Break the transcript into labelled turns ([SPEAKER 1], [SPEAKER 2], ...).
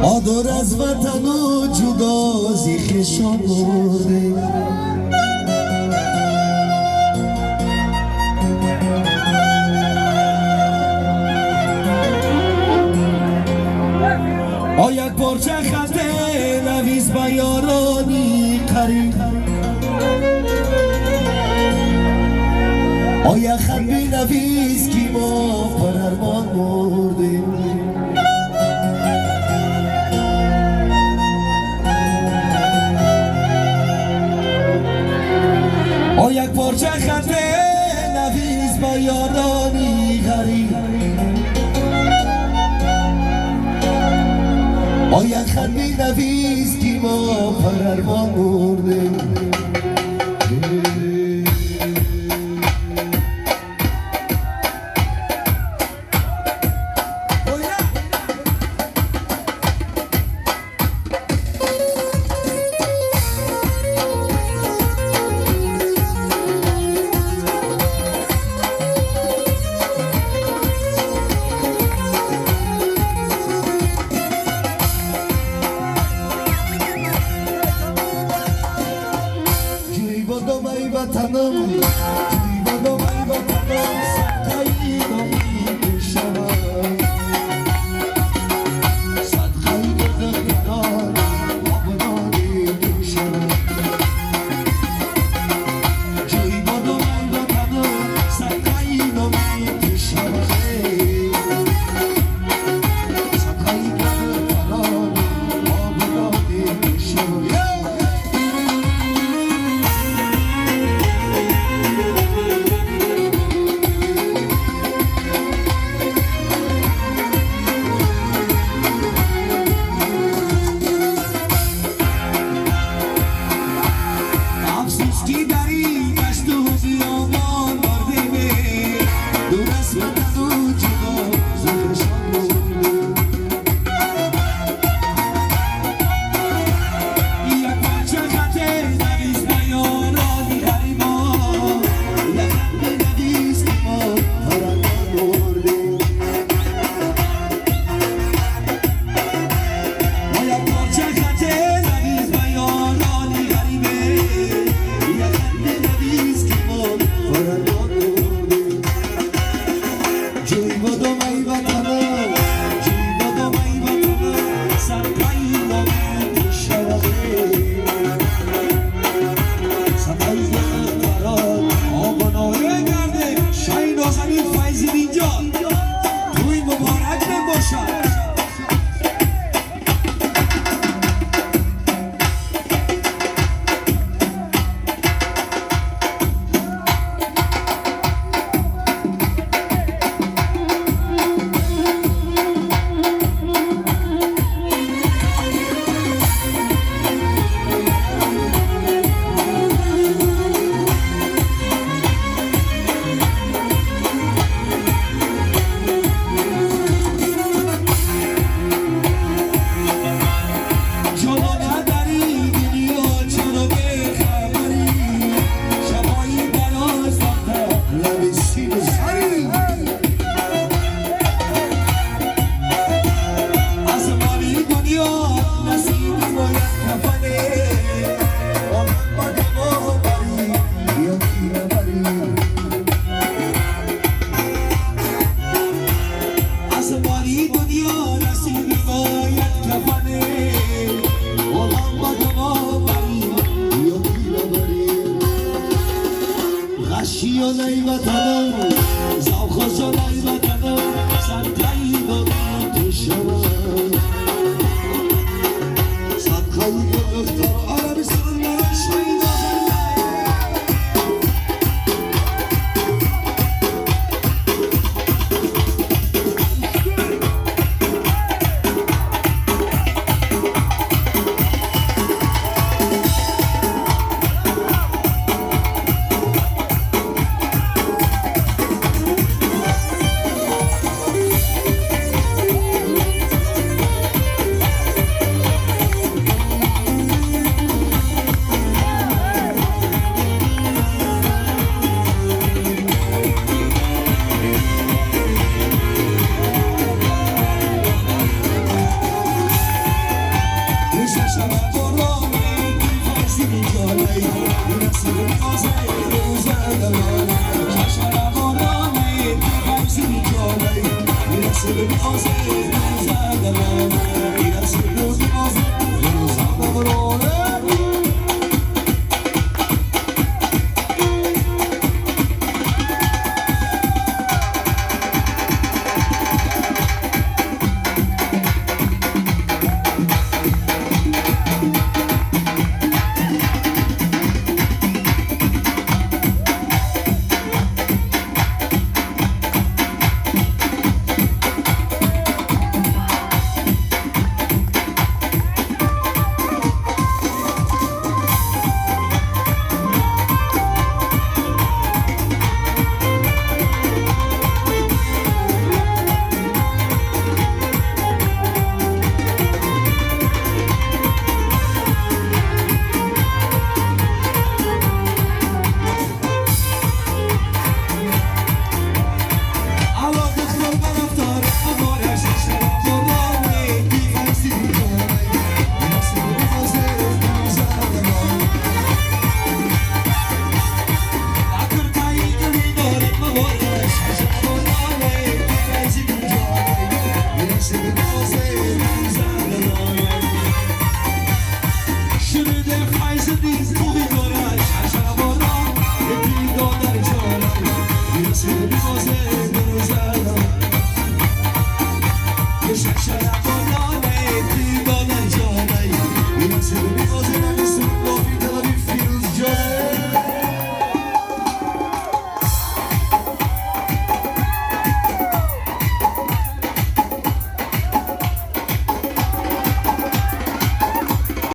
[SPEAKER 1] آدر از وطن و جدا زیخشان برده یک پرچه خط نویز با یارانی قریب یک خط بی نویز کی ما پر ارمان مرده یک پرچه خط نویز با یارانی غریب یک خط بی نویز کی ما پر ارمان مرده وطنم جیبانم ای وطنم صدقه نامی شود صدقه دختران آبادانی شود جیبانم ای وطنم صدقه نامی شود صدقه دختران آبادانی شود ای وطنم زاو خزان ای وطنم صدقه دادم شود صدقه دختر عربستان من شهید
[SPEAKER 2] Shut up.